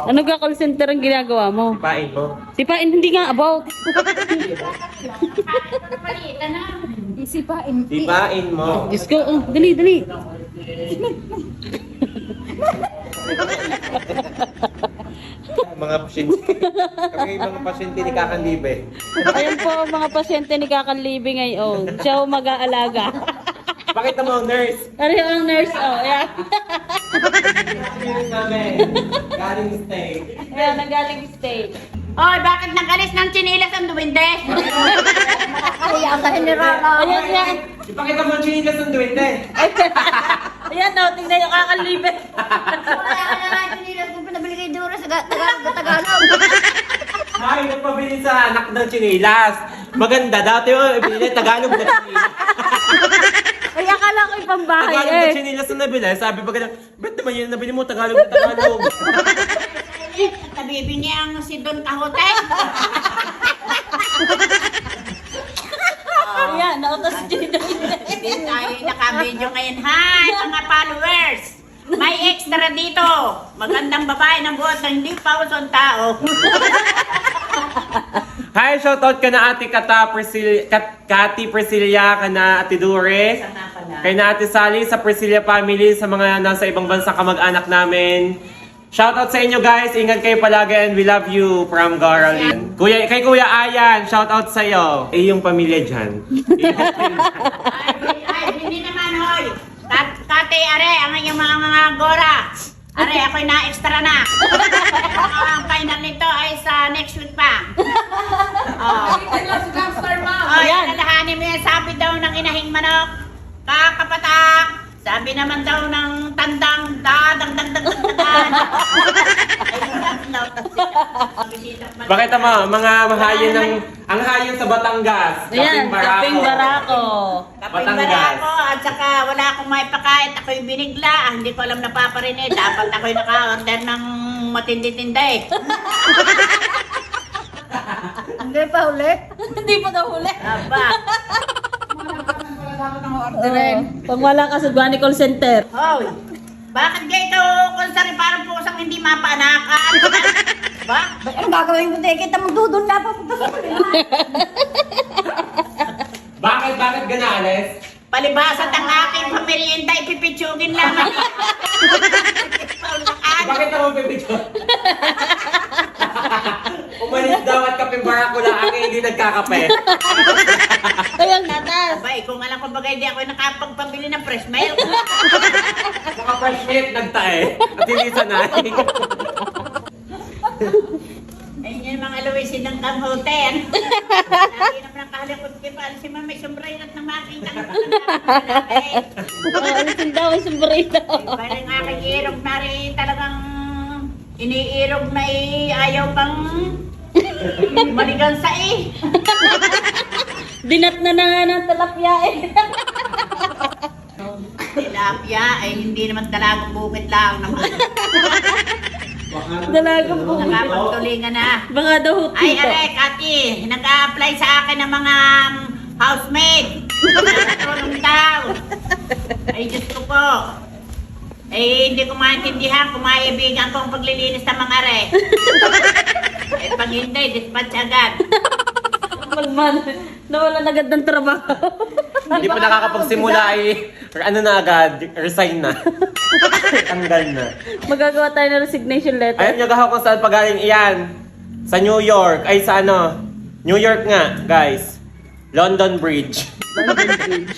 Ano ka call center ang ginagawa mo? Sipain mo. Sipain, hindi nga about. Isipain. Sipain mo. Diyos ko, dali, dali. Mga pasyente. Kami mga pasyente ni Kakanlibe. Ayan po ang mga pasyente ni Kakanlibe ngayon. Siya ang mag-aalaga. Pakita mo ang nurse. Ano ang nurse? Oh, ayan. Nurse namin. Galing state. Ayan, nanggaling state. Oy, bakit nag-alis ng chinilas ang duwende? Nakakahiya sa general. Ayan, yan. Ipakita mo ang chinilas ng duwende. Ayan, no, tingnan yung Kakanlibe. Wala ka na nga chinilas kung pinabili kay Dura sa Tagalog. Ay, nagpabili sa anak ng chinilas. Maganda. Dati yung ibili Tagalog na chinilas. Ay, akala ko yung pambahay Tagalog eh. na chinilas na nabili. Sabi pa ganun, ba't naman yun nabili mo Tagalog na Tagalog? Tabibi niya ang si Don Cahote. Ayan, nautos si Jada. Hindi tayo naka-video ngayon. Hi, mga followers! May extra dito. Magandang babae ng buhat na hindi paus ang tao. Hi, shoutout ka na ate Kati Priscilla, ka na ate Dure. Kay na ate Sally sa Priscilla family, sa mga nasa ibang bansa kamag-anak namin. Shoutout sa inyo guys, ingat kayo palagi and we love you from Garalin. Kay Kuya Ayan, shoutout sa iyo. Yung pamilya dyan. Ay, hindi naman, hoy. Kate, are, ang inyong mga gora. Are, ako'y na-extra na. Ang final nito ay sa next week pa. Oh. Oh, Ayan. lalahanin mo yan. Sabi daw ng inahing manok, kakapatak. Sabi naman daw ng tandang, dadang. Bakit mo, mga mahayin ng, ang hayin sa Batangas. Ayan, kaping barako. Kapag Batangas. wala ako at saka wala akong may pakain, ako'y binigla. Hindi ko alam na paparinig. Dapat ako'y naka-order ng matindi-tinda eh. Hindi pa uli? Hindi pa daw huli. Aba. Pag wala ka sa Guani call center. Hoy, bakit ganito kung sari parang pusang hindi mapanakan? Ba? Ano gagawin mo? Kita magdudun na pa. Bakit ganales? Palibasat ang aking pamerienda, ipipitsugin lang. Bakit ako pipicture? Umalis daw at kaping barako lang ang hindi nagkakape. Ayan, natas. Abay, kung alam ko bagay, di ako nakapagpabili ng fresh milk. Saka fresh milk nagtae at hindi sanay. Ayun yung mga luwisin ng kamhoten. Lagi naman ang kahalikot kay Paano si Mama, may sombray at nang makita ng lalaki. Alisin daw ang sombrero. Parang aking irog na rin talagang iniirog na ayaw pang maligansa eh. Dinat na nga ng talapya eh. Tilapia ay hindi naman talagang bukit lang naman. Dalagang po. Nakapagtulingan na. Baka daw Ay, hukito. are, Kati, nag-a-apply sa akin ng mga housemaid. Natulong daw. Ay, Diyos ko po. Eh, hindi ko maintindihan kung maibigan ko ang paglilinis ng mga are. Eh, pag hindi, dispatch agad. Pagman, nawalan agad ng trabaho. Hindi pa nakakapagsimula ay ano na agad, resign na. Tanggal na. Magagawa tayo ng resignation letter. Ayun nyo gaho kung saan pagaling iyan. Sa New York. Ay sa ano? New York nga, guys. London Bridge. London Bridge.